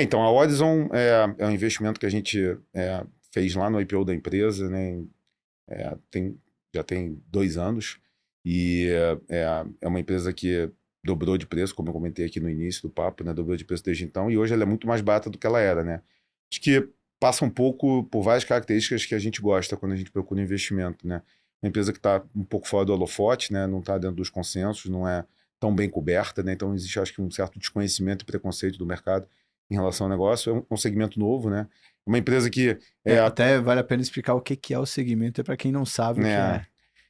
Então a Horizon é um investimento que a gente fez lá no IPO da empresa, né? É, tem, já tem 2 anos e é uma empresa que dobrou de preço, como eu comentei aqui no início do papo, né? Dobrou de preço desde então e hoje ela é muito mais barata do que ela era, né? Acho que passa um pouco por várias características que a gente gosta quando a gente procura investimento, né? Uma empresa que está um pouco fora do holofote, né? Não está dentro dos consensos, não é tão bem coberta, né? Então existe, acho que, um certo desconhecimento e preconceito do mercado em relação ao negócio. É um segmento novo, né? Uma empresa que Até vale a pena explicar o que que é o segmento, é para quem não sabe o que né, é.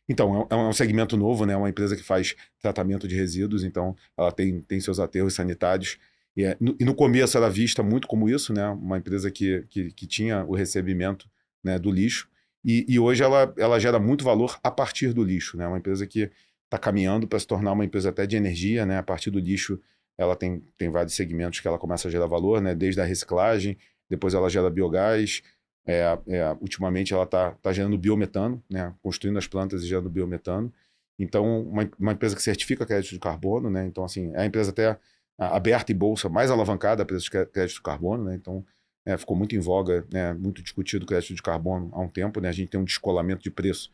então, é um segmento novo, né? É uma empresa que faz tratamento de resíduos, então ela tem seus aterros sanitários. E no começo era vista muito como isso, né? Uma empresa que tinha o recebimento, né, do lixo. E hoje ela gera muito valor a partir do lixo, né? Uma empresa que está caminhando para se tornar uma empresa até de energia, né? A partir do lixo, ela tem vários segmentos que ela começa a gerar valor, né? Desde a reciclagem, depois ela gera biogás, ultimamente ela está gerando biometano, né, construindo as plantas e gerando biometano. Então, uma empresa que certifica crédito de carbono, né, então, assim, é a empresa até aberta em bolsa mais alavancada a preço de crédito de carbono, né, então ficou muito em voga, né, muito discutido o crédito de carbono há um tempo, né, a gente tem um descolamento de preço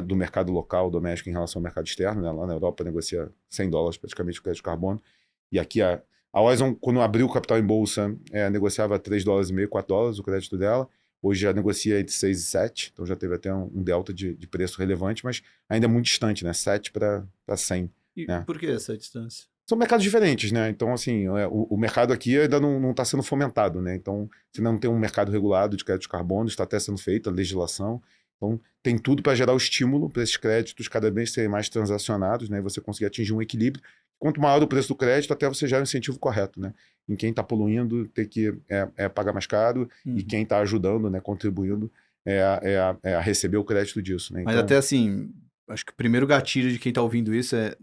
do mercado local, doméstico, em relação ao mercado externo, né, lá na Europa negocia US$ 100 praticamente o crédito de carbono, e aqui a Oizon, quando abriu o capital em bolsa, negociava US$ 3,50, US$ 4 o crédito dela. Hoje já negocia entre 6 e 7, então já teve até um delta de preço relevante, mas ainda é muito distante, né? 7 para 100, E né? por que essa distância? São mercados diferentes, né? Então, assim, o mercado aqui ainda não está sendo fomentado, né? Então, você ainda não tem um mercado regulado de crédito de carbono, está até sendo feita a legislação. Então, tem tudo para gerar o estímulo para esses créditos cada vez serem mais transacionados, né? E você conseguir atingir um equilíbrio. Quanto maior o preço do crédito, até você gera o incentivo correto, né? Em quem está poluindo ter que pagar mais caro e Uhum. quem está ajudando, né? Contribuindo a receber o crédito disso, né? Mas Então, até assim, acho que o primeiro gatilho de quem está ouvindo isso é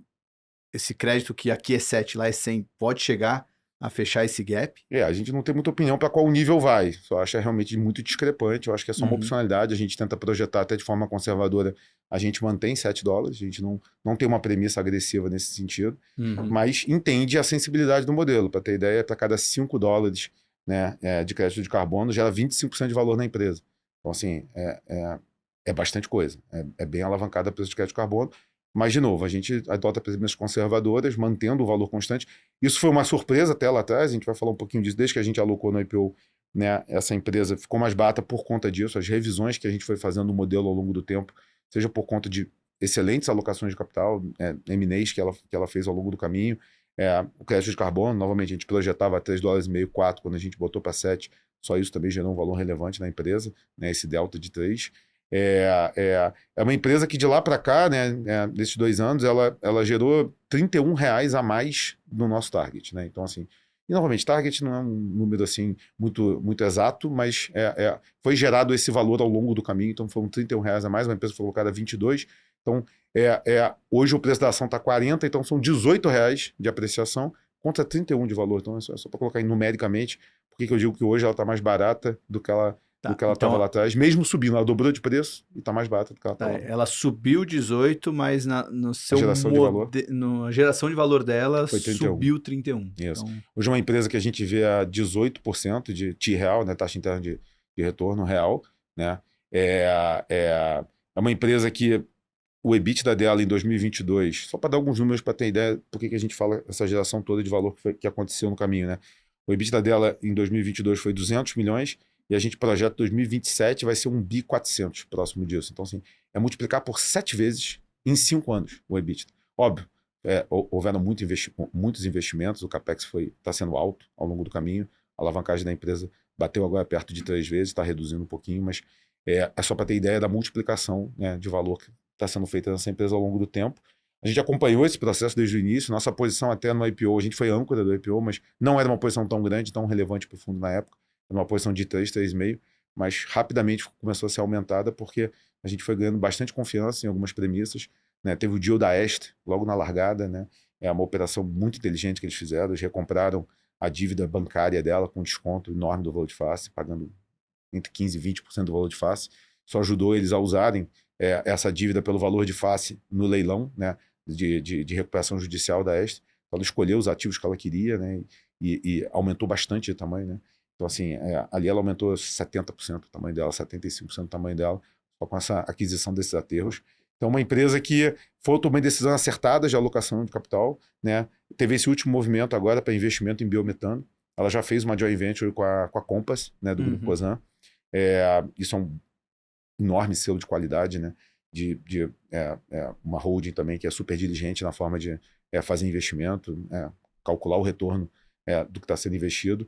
esse crédito que aqui é 7, lá é 100, pode chegar a fechar esse gap? a gente não tem muita opinião para qual nível vai. Só acha realmente muito discrepante. Eu acho que é só uma Uhum, opcionalidade. A gente tenta projetar até de forma conservadora. A gente mantém US$ 7. A gente não tem uma premissa agressiva nesse sentido, uhum. mas entende a sensibilidade do modelo. Para ter ideia, para cada US$ 5, né, de crédito de carbono, gera 25% de valor na empresa. Então, assim, é bastante coisa. É bem alavancada a preço de crédito de carbono. Mas, de novo, a gente adota premissas conservadoras, mantendo o valor constante. Isso foi uma surpresa até lá atrás, a gente vai falar um pouquinho disso, desde que a gente alocou no IPO, né, essa empresa ficou mais barata por conta disso, as revisões que a gente foi fazendo no modelo ao longo do tempo, seja por conta de excelentes alocações de capital, M&As que ela fez ao longo do caminho, o crédito de carbono, novamente, a gente projetava US$ 3,50, 4, quando a gente botou para 7, só isso também gerou um valor relevante na empresa, né, esse delta de 3. É uma empresa que de lá para cá, né, desses 2 anos, ela gerou R$ 31 a mais no nosso target, né? Então, assim, e novamente, target não é um número assim muito, muito exato, mas foi gerado esse valor ao longo do caminho, então foram R$ 31 a mais, uma empresa foi colocada a 22, então hoje o preço da ação está 40, então são R$ 18 de apreciação contra 31 de valor, então é só para colocar aí numericamente, por que eu digo que hoje ela está mais barata do que ela Tá, estava lá então atrás, mesmo subindo, ela dobrou de preço e está mais barata do que ela tá, estava lá. ela subiu 18, mas no A seu geração de valor na geração de valor dela foi 31. subiu 31. Isso. Então, Hoje é uma empresa que a gente vê a 18% de TI real, né, taxa interna de retorno real, né? É uma empresa que o EBITDA dela em 2022, só para dar alguns números para ter ideia por que a gente fala essa geração toda de valor que aconteceu no caminho, né? O EBITDA dela em 2022 foi 200 milhões e a gente projeta 2027 vai ser 1,4 bi próximo disso. Então, assim, é multiplicar por 7 vezes em 5 anos o EBITDA. Óbvio, houveram muitos investimentos, o CAPEX está sendo alto ao longo do caminho, a alavancagem da empresa bateu agora perto de 3 vezes, está reduzindo um pouquinho, mas é só para ter ideia da multiplicação, né, de valor que está sendo feita nessa empresa ao longo do tempo. A gente acompanhou esse processo desde o início, nossa posição até no IPO, a gente foi âncora do IPO, mas não era uma posição tão grande, tão relevante para o fundo na época, era uma posição de 3, 3,5, mas rapidamente começou a ser aumentada porque a gente foi ganhando bastante confiança em algumas premissas, né? Teve o deal da Est logo na largada, né? É uma operação muito inteligente que eles fizeram, eles recompraram a dívida bancária dela com desconto enorme do valor de face, pagando entre 15% e 20% do valor de face, só ajudou eles a usarem essa dívida pelo valor de face no leilão, né, de recuperação judicial da Este. Ela escolheu os ativos que ela queria, né, e aumentou bastante de tamanho, né? Então, assim, ali ela aumentou 70% o tamanho dela, 75% o tamanho dela, só com essa aquisição desses aterros. Então, uma empresa que foi tomando decisão acertada de alocação de capital, né? Teve esse último movimento agora para investimento em biometano. Ela já fez uma joint venture com a Compass, né, do Grupo Cosan. Isso é um enorme selo de qualidade, né? Uma holding também que é super diligente na forma de fazer investimento, calcular o retorno do que está sendo investido.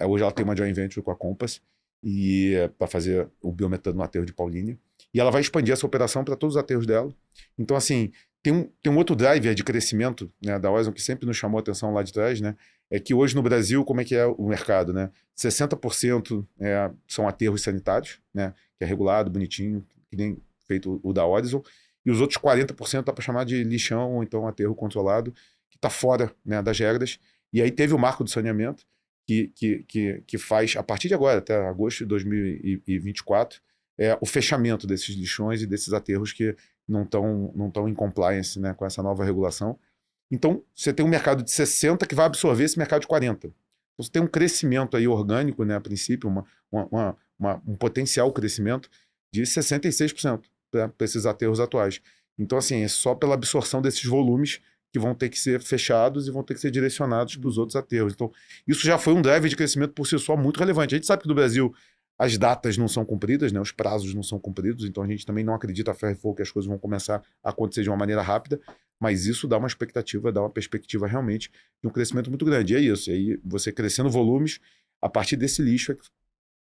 Hoje ela tem uma joint venture com a Compass para fazer o biometano no aterro de Paulínia. E ela vai expandir essa operação para todos os aterros dela. Então, assim, tem um outro driver de crescimento, né, da Orizon que sempre nos chamou a atenção lá de trás, né? É que hoje no Brasil, como é que é o mercado, né? 60% são aterros sanitários, né? Que é regulado, bonitinho, que nem feito o da Orizon. E os outros 40% dá para chamar de lixão, ou então aterro controlado, que está fora, né, das regras. E aí teve o marco do saneamento, que faz, a partir de agora, até agosto de 2024, o fechamento desses lixões e desses aterros que não estão em compliance, né, com essa nova regulação. Então, você tem um mercado de 60 que vai absorver esse mercado de 40. Então, você tem um crescimento aí orgânico, né, a princípio, um potencial crescimento de 66% para esses aterros atuais. Então, assim, é só pela absorção desses volumes que vão ter que ser fechados e vão ter que ser direcionados para os outros aterros. Então, isso já foi um drive de crescimento por si só muito relevante. A gente sabe que no Brasil as datas não são cumpridas, né? Os prazos não são cumpridos, então a gente também não acredita a ferro e fogo que as coisas vão começar a acontecer de uma maneira rápida, mas isso dá uma expectativa, dá uma perspectiva realmente de um crescimento muito grande. E é isso, e aí você crescendo volumes a partir desse lixo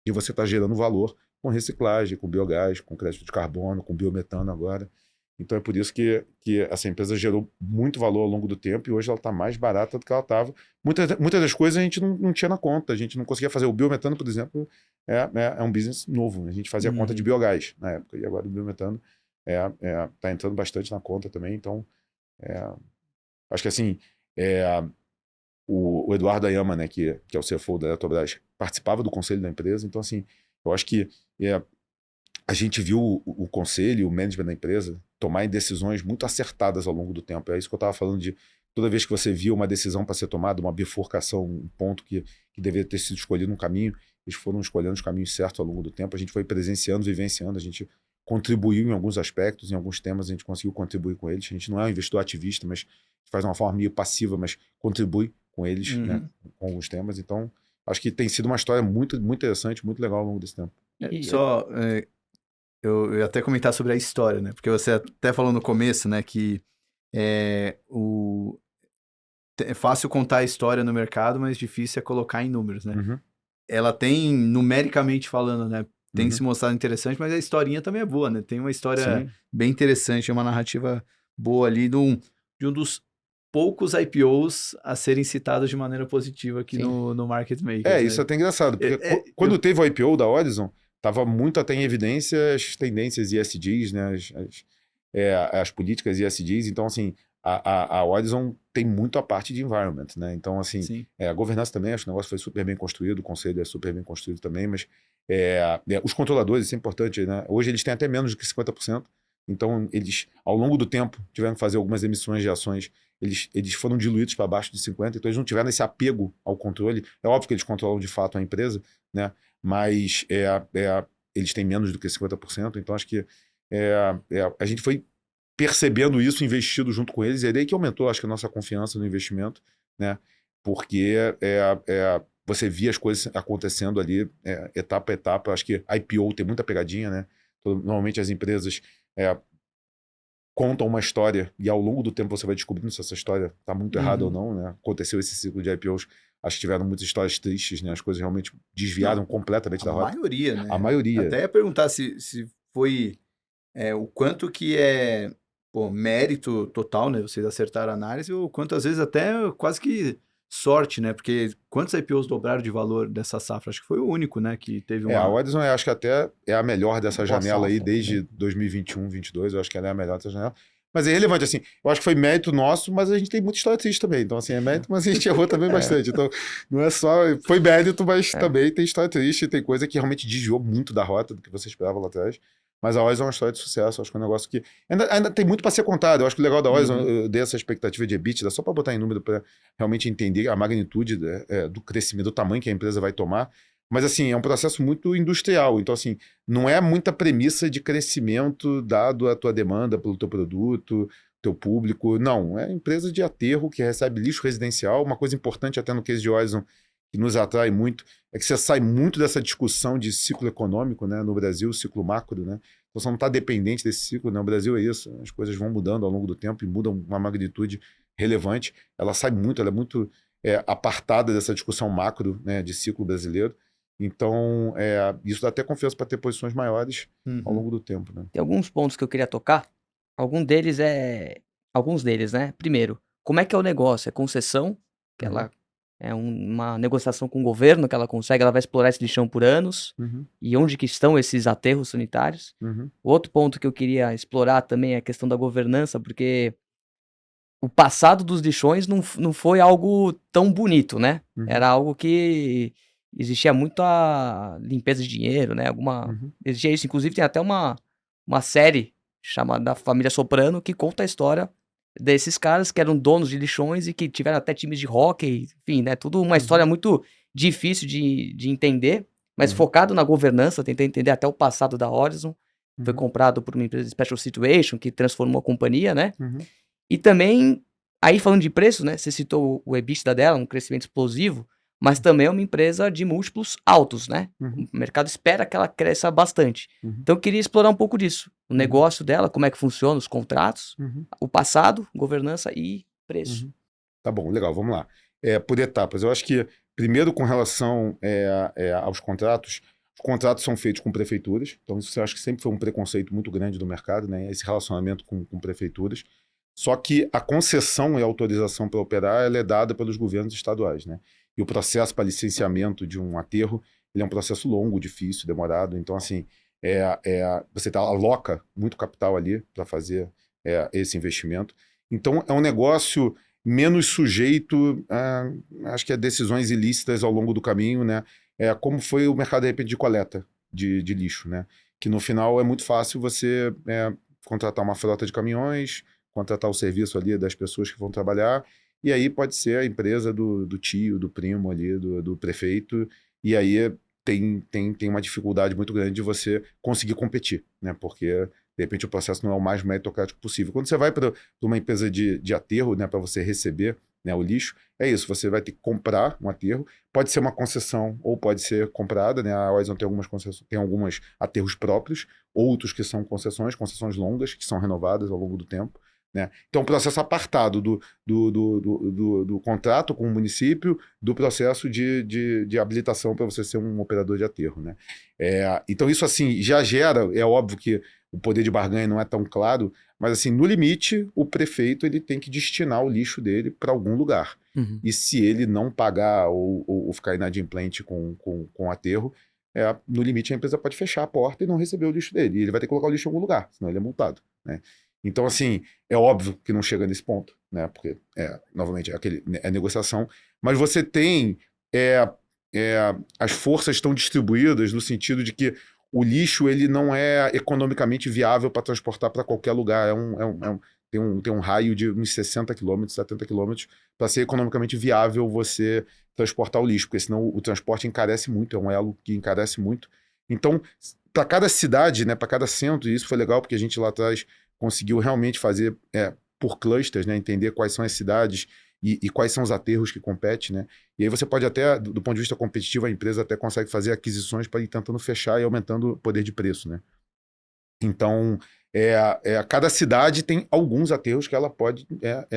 e você está gerando valor com reciclagem, com biogás, com crédito de carbono, com biometano agora. Então é por isso que essa empresa gerou muito valor ao longo do tempo e hoje ela está mais barata do que ela estava. Muitas das coisas a gente não tinha na conta, a gente não conseguia fazer. O biometano, por exemplo, é um business novo. A gente fazia conta de biogás na época e agora o biometano está entrando bastante na conta também. Então, acho que assim, o Eduardo Ayama, né, que é o CFO da Eletrobras, participava do conselho da empresa. Então, assim, eu acho que a gente viu o conselho, o management da empresa tomarem decisões muito acertadas ao longo do tempo. É isso que eu estava falando de toda vez que você via uma decisão para ser tomada, uma bifurcação, um ponto que deveria ter sido escolhido um caminho, eles foram escolhendo os caminhos certos ao longo do tempo. A gente foi presenciando, vivenciando, a gente contribuiu em alguns aspectos, em alguns temas a gente conseguiu contribuir com eles. A gente não é um investidor ativista, mas faz de uma forma meio passiva, mas contribui com eles, né, com alguns temas. Então, acho que tem sido uma história muito, muito interessante, muito legal ao longo desse tempo. Eu ia até comentar sobre a história, né? Porque você até falou no começo, né, que é fácil contar a história no mercado, mas difícil é colocar em números, né? Uhum. Ela tem, numericamente falando, né, tem se mostrado interessante, mas a historinha também é boa, né? Tem uma história bem interessante, uma narrativa boa ali de um dos poucos IPOs a serem citados de maneira positiva aqui no Market Makers. Né? Isso é até engraçado, porque quando teve o IPO da Orizon, estava muito até em evidência as tendências ESGs, né? As políticas ESGs. Então, assim, a Orizon tem muito a parte de environment, né? Então, assim, a governança também, acho que o negócio foi super bem construído, o conselho é super bem construído também, mas os controladores, isso é importante, né? Hoje eles têm até menos do que 50%, então eles, ao longo do tempo, tiveram que fazer algumas emissões de ações, eles foram diluídos para baixo de 50%, então eles não tiveram esse apego ao controle. É óbvio que eles controlam de fato a empresa, né? Mas eles têm menos do que 50%, então acho que a gente foi percebendo isso, investido junto com eles, e é daí que aumentou, acho que, a nossa confiança no investimento, né? Porque você via as coisas acontecendo ali, etapa a etapa. Acho que a IPO tem muita pegadinha, né? Normalmente as empresas contam uma história e ao longo do tempo você vai descobrindo se essa história está muito errada ou não, né? Aconteceu esse ciclo de IPOs, acho que tiveram muitas histórias tristes, né? As coisas realmente desviaram completamente da rota. A maioria, né? A maioria. Até ia perguntar se foi o quanto que é mérito total, né? Vocês acertaram a análise, ou quanto às vezes até quase que sorte, né? Porque quantos IPOs dobraram de valor dessa safra? Acho que foi o único, né? Que teve uma... A Orizon, acho que até é a melhor dessa janela aí, desde 2021, 2022, eu acho que ela é a melhor dessa janela. Mas é relevante, assim, eu acho que foi mérito nosso, mas a gente tem muita história triste também. Então, assim, é mérito, mas a gente errou também bastante. Então, não é só... Foi mérito, mas também tem história triste, tem coisa que realmente desviou muito da rota do que você esperava lá atrás. mas a Oizon é uma história de sucesso. Acho que é um negócio que ainda tem muito para ser contado. Eu acho que o legal da Oizon, eu dei essa expectativa de EBITDA, só para botar em número, para realmente entender a magnitude do crescimento, do tamanho que a empresa vai tomar. Mas, assim, é um processo muito industrial. Então, assim, não é muita premissa de crescimento dado a tua demanda pelo teu produto, teu público. Não, é empresa de aterro que recebe lixo residencial. Uma coisa importante até no case de Oizon, que nos atrai muito, é que você sai muito dessa discussão de ciclo econômico, né? No Brasil, ciclo macro, né? Então, você não está dependente desse ciclo, né? O Brasil é isso, as coisas vão mudando ao longo do tempo e mudam uma magnitude relevante. Ela sai muito, ela é muito apartada dessa discussão macro, né, de ciclo brasileiro. Então, isso dá até confiança para ter posições maiores ao longo do tempo, né? Tem alguns pontos que eu queria tocar. Alguns deles, né? Primeiro, como é que é o negócio? É concessão, que ela é uma negociação com o governo, que ela vai explorar esse lixão por anos, e onde que estão esses aterros sanitários. O outro ponto que eu queria explorar também é a questão da governança, porque o passado dos lixões não foi algo tão bonito, né? Era algo que existia muita limpeza de dinheiro, né? Existia isso. Inclusive, tem até uma série chamada Família Soprano que conta a história desses caras que eram donos de lixões e que tiveram até times de hóquei, enfim, né? Tudo uma história muito difícil de entender, mas focado na governança, tentando entender até o passado da Horizon. Foi comprado por uma empresa de Special Situation, que transformou a companhia, né? E também, aí falando de preço, né? Você citou o EBITDA dela, um crescimento explosivo, mas também é uma empresa de múltiplos altos, né? O mercado espera que ela cresça bastante. Então eu queria explorar um pouco disso. O negócio dela, como é que funciona, os contratos, o passado, governança e preço. Tá bom, legal, vamos lá. Por etapas. Eu acho que, primeiro, com relação aos contratos, os contratos são feitos com prefeituras, então isso eu acho que sempre foi um preconceito muito grande do mercado, né? Esse relacionamento com prefeituras. Só que a concessão e a autorização para operar, ela é dada pelos governos estaduais, né? E o processo para licenciamento de um aterro, ele é um processo longo, difícil, demorado. Então, assim, você aloca muito capital ali para fazer esse investimento. Então, é um negócio menos sujeito acho que a decisões ilícitas ao longo do caminho, né? Como foi o mercado, de repente, de coleta de lixo, né? Que no final é muito fácil você contratar uma frota de caminhões, contratar o serviço ali das pessoas que vão trabalhar, e aí pode ser a empresa do tio, do primo ali, do prefeito, e aí tem uma dificuldade muito grande de você conseguir competir, né? Porque, de repente, o processo não é o mais meritocrático possível. Quando você vai para uma empresa de aterro, né, para você receber, né, o lixo, é isso, você vai ter que comprar um aterro, pode ser uma concessão ou pode ser comprada, né? A Oizon tem algumas concessões, tem alguns aterros próprios, outros que são concessões longas, que são renovadas ao longo do tempo, né? Então, um processo apartado do contrato com o município, do processo de habilitação para você ser um operador de aterro, né? Então, isso assim já gera, é óbvio que o poder de barganha não é tão claro, mas assim, no limite, o prefeito ele tem que destinar o lixo dele para algum lugar. E se ele não pagar ou ficar inadimplente com o aterro, no limite a empresa pode fechar a porta e não receber o lixo dele. E ele vai ter que colocar o lixo em algum lugar, senão ele é multado, né? Então, assim, é óbvio que não chega nesse ponto, né? Porque, novamente, é negociação. Mas você tem... as forças estão distribuídas no sentido de que o lixo ele não é economicamente viável para transportar para qualquer lugar. Tem um raio de uns 60 quilômetros, 70 quilômetros, para ser economicamente viável você transportar o lixo, porque senão o transporte encarece muito, é um elo que encarece muito. Então, para cada cidade, né, para cada centro, e isso foi legal porque a gente lá atrás conseguiu realmente fazer por clusters, né, entender quais são as cidades e quais são os aterros que competem, né? E aí você pode até, do ponto de vista competitivo, a empresa até consegue fazer aquisições para ir tentando fechar e aumentando o poder de preço, né? Então, cada cidade tem alguns aterros que ela pode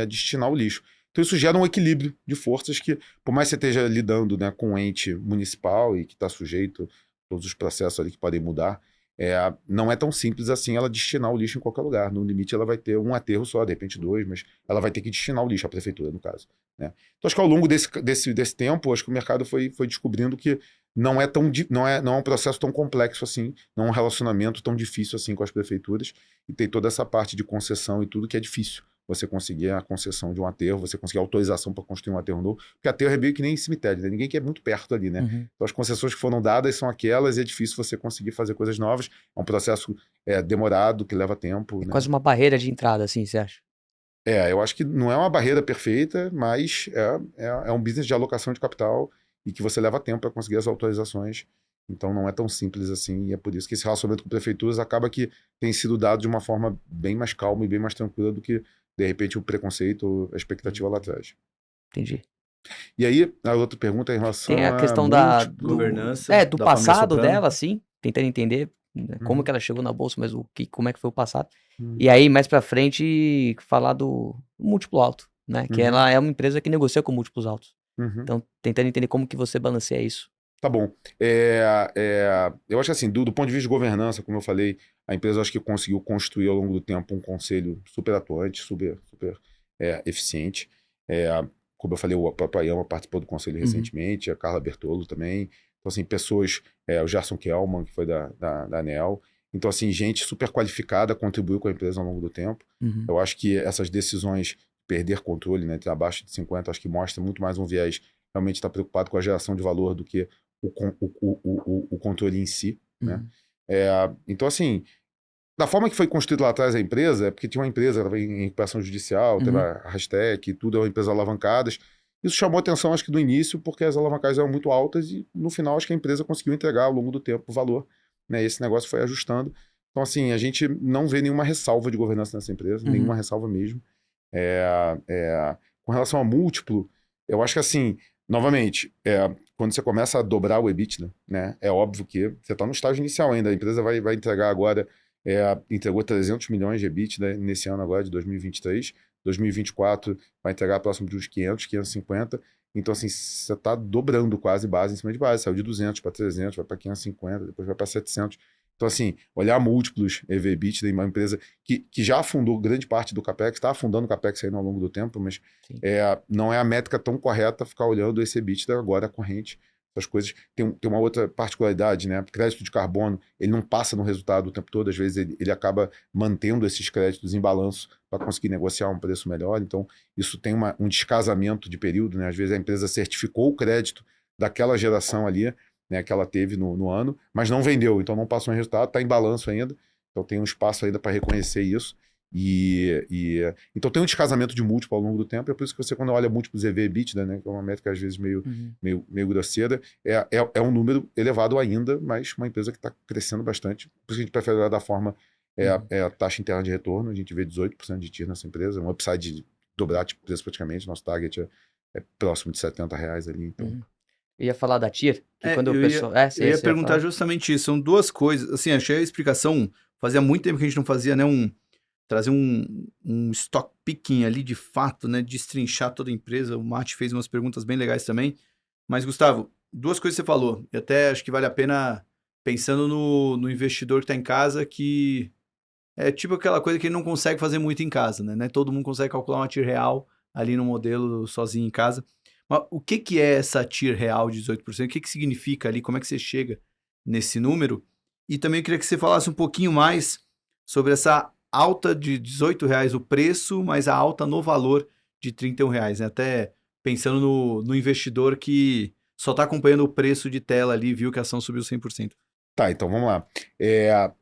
destinar o lixo. Então isso gera um equilíbrio de forças que, por mais que você esteja lidando, né, com um ente municipal e que está sujeito a todos os processos ali que podem mudar, não é tão simples assim ela destinar o lixo em qualquer lugar. No limite ela vai ter um aterro só, de repente 2, mas ela vai ter que destinar o lixo, a prefeitura no caso, né? Então acho que ao longo desse tempo, acho que o mercado foi descobrindo que não é um processo tão complexo assim, não é um relacionamento tão difícil assim com as prefeituras, e tem toda essa parte de concessão e tudo que é difícil, você conseguir a concessão de um aterro, você conseguir autorização para construir um aterro novo, porque aterro é meio que nem cemitério, né? Ninguém quer muito perto ali, né? Uhum. Então as concessões que foram dadas são aquelas e é difícil você conseguir fazer coisas novas, é um processo demorado, que leva tempo, É né? quase uma barreira de entrada, assim, você acha? Eu acho que não é uma barreira perfeita, mas é um business de alocação de capital e que você leva tempo para conseguir as autorizações. Então não é tão simples assim, e é por isso que esse relacionamento com prefeituras acaba que tem sido dado de uma forma bem mais calma e bem mais tranquila do que, de repente, o preconceito ou a expectativa lá atrás. Entendi. E aí, a outra pergunta é em relação Tem a a questão governança do da família passado Soprano. dela, assim, tentando entender né, como Uhum. que ela chegou na bolsa, mas como é que foi o passado. Uhum. E aí, mais pra frente, falar do múltiplo alto, né? Que Uhum. ela é uma empresa que negocia com múltiplos altos. Uhum. Então, tentando entender como que você balanceia isso. Tá bom. Eu acho que assim, do ponto de vista de governança, como eu falei, a empresa acho que conseguiu construir ao longo do tempo um conselho super atuante, super eficiente. Como eu falei, o próprio Ayama participou do conselho recentemente, a Carla Bertolo também. Então, assim, pessoas, o Gerson Kelman, que foi da ANEEL. Então, assim, gente super qualificada contribuiu com a empresa ao longo do tempo. Uhum. Eu acho que essas decisões de perder controle, né, abaixo de 50, acho que mostra muito mais um viés realmente estar preocupado com a geração de valor do que o controle em si, né? Então, assim, da forma que foi construída lá atrás a empresa, é porque tinha uma empresa, ela veio em recuperação judicial, teve a Hashtag, tudo é uma empresa alavancadas. Isso chamou atenção, acho que do início, porque as alavancadas eram muito altas e no final acho que a empresa conseguiu entregar ao longo do tempo o valor, né? Esse negócio foi ajustando. Então, assim, a gente não vê nenhuma ressalva de governança nessa empresa, nenhuma ressalva mesmo. Com relação a múltiplo, eu acho que assim, novamente, quando você começa a dobrar o EBITDA, né, é óbvio que você está no estágio inicial ainda. A empresa vai entregar agora, entregou 300 milhões de EBITDA nesse ano agora de 2023. 2024 vai entregar próximo de uns 500, 550. Então, assim, você está dobrando quase base em cima de base. Saiu de 200 para 300, vai para 550, depois vai para 700. Então, assim, olhar múltiplos EV/EBITDA em uma empresa que já afundou grande parte do CAPEX, está afundando o CAPEX aí ao longo do tempo, mas não é a métrica tão correta ficar olhando esse EBITDA agora corrente. Essas coisas. Tem uma outra particularidade, né? Crédito de carbono, ele não passa no resultado o tempo todo, às vezes ele acaba mantendo esses créditos em balanço para conseguir negociar um preço melhor. Então, isso tem um descasamento de período, né? Às vezes a empresa certificou o crédito daquela geração ali, né, que ela teve no ano, mas não vendeu, então não passou em resultado, está em balanço ainda, então tem um espaço ainda para reconhecer isso. Então tem um descasamento de múltiplo ao longo do tempo, é por isso que você, quando olha múltiplos EV/EBITDA, né, que é uma métrica às vezes meio grosseira, é um número elevado ainda, mas uma empresa que está crescendo bastante. Por isso que a gente prefere olhar da forma a taxa interna de retorno, a gente vê 18% de TIR nessa empresa, um upside de dobrar de preço praticamente, nosso target é próximo de R$70 ali, então... Eu ia falar da TIR, que quando eu o pessoal... eu ia perguntar justamente isso, são duas coisas, assim, achei a explicação, fazia muito tempo que a gente não fazia, né, trazer um stock picking ali de fato, né, destrinchar toda a empresa. O Mate fez umas perguntas bem legais também. Mas, Gustavo, duas coisas que você falou, e até acho que vale a pena pensando no investidor que está em casa, que é tipo aquela coisa que ele não consegue fazer muito em casa, né? Todo mundo consegue calcular uma TIR real ali no modelo sozinho em casa. Mas o que é essa TIR real de 18%? O que significa ali? Como é que você chega nesse número? E também eu queria que você falasse um pouquinho mais sobre essa alta de R$18 o preço, mas a alta no valor de R$31, né? Até pensando no investidor que só está acompanhando o preço de tela ali, viu que a ação subiu 100%. Tá, então vamos lá.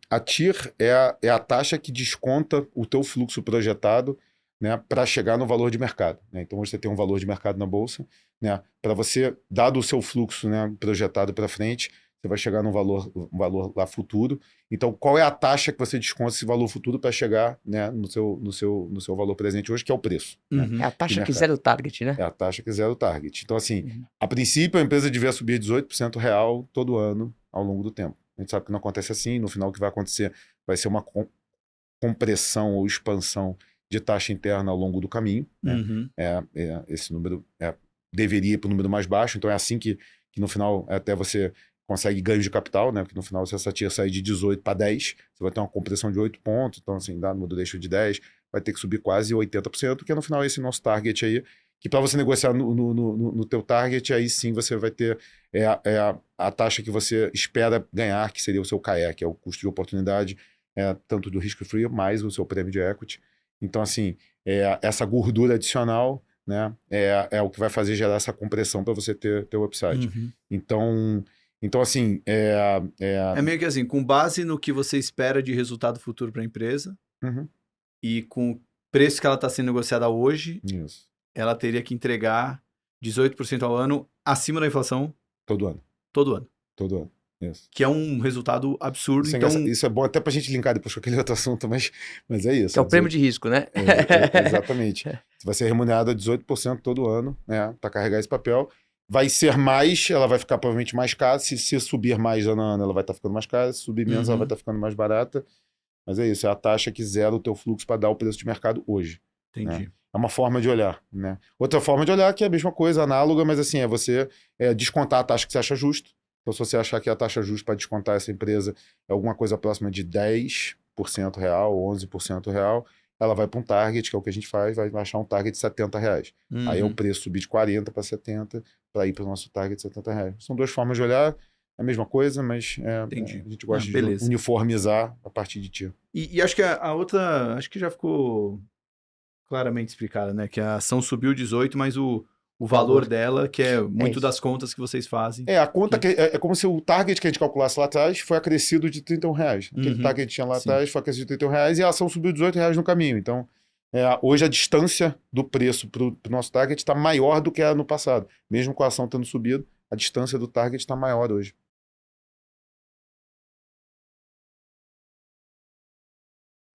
A TIR é a taxa que desconta o teu fluxo projetado, né, para chegar no valor de mercado, né? Então você tem um valor de mercado na bolsa, né, para você, dado o seu fluxo, né, projetado para frente, você vai chegar num valor lá futuro. Então, qual é a taxa que você desconta esse valor futuro para chegar, né, no seu valor presente hoje, que é o preço, né, É a taxa de que mercado. zera o target, né? É a taxa que zera o target. Então, assim, a princípio, a empresa devia subir 18% real todo ano ao longo do tempo. A gente sabe que não acontece assim. No final, o que vai acontecer vai ser uma compressão ou expansão de taxa interna ao longo do caminho, né? Esse número deveria ir para o número mais baixo. Então, é assim que no final até você consegue ganho de capital, né? Porque no final, se essa TIR sair de 18 para 10, você vai ter uma compressão de 8 pontos. Então, assim, dado no deixo de 10, vai ter que subir quase 80%, que é no final esse nosso target aí, que para você negociar no teu target, aí sim você vai ter a taxa que você espera ganhar, que seria o seu CAE, que é o custo de oportunidade, tanto do risco free, mais o seu prêmio de equity. Então, assim, essa gordura adicional, né, é o que vai fazer gerar essa compressão para você ter o upside. Então, assim, É meio que assim, com base no que você espera de resultado futuro para a empresa Uhum. e com o preço que ela está sendo negociada hoje, Isso. ela teria que entregar 18% ao ano acima da inflação Todo ano. todo ano. Todo ano. Isso. Que é um resultado absurdo. Isso é Então, engraçado. Isso é bom até pra gente linkar depois com aquele outro assunto, mas é isso. Que é o prêmio de risco, né? Exatamente. Você vai ser remunerado a 18% todo ano, né? Para carregar esse papel. Vai ser mais, ela vai ficar provavelmente mais cara. Se subir mais ano a ano, ela vai estar ficando mais cara. Se subir menos, ela vai estar ficando mais barata. Mas é isso, é a taxa que zera o teu fluxo para dar o preço de mercado hoje. entendi. Né? É uma forma de olhar, né? Outra forma de olhar que é a mesma coisa, análoga, mas assim, é você descontar a taxa que você acha justo. Então, se você achar que a taxa justa para descontar essa empresa é alguma coisa próxima de 10% real, 11% real, ela vai para um target, que é o que a gente faz, vai achar um target de R$70. Aí é o preço subir de 40 para 70 para ir para o nosso target de R$70. São duas formas de olhar, é a mesma coisa, mas Entendi. a gente gosta de beleza. uniformizar a partir de ti. E acho que a outra, acho que já ficou claramente explicada, né? Que a ação subiu 18, mas o valor dela, que é muito das contas que vocês fazem. A conta é como se o target que a gente calculasse lá atrás foi acrescido de R$31. Aquele target que tinha lá atrás foi acrescido de R$31 e a ação subiu R$18 no caminho. Então, hoje a distância do preço para o nosso target está maior do que era no passado. Mesmo com a ação tendo subido, a distância do target está maior hoje.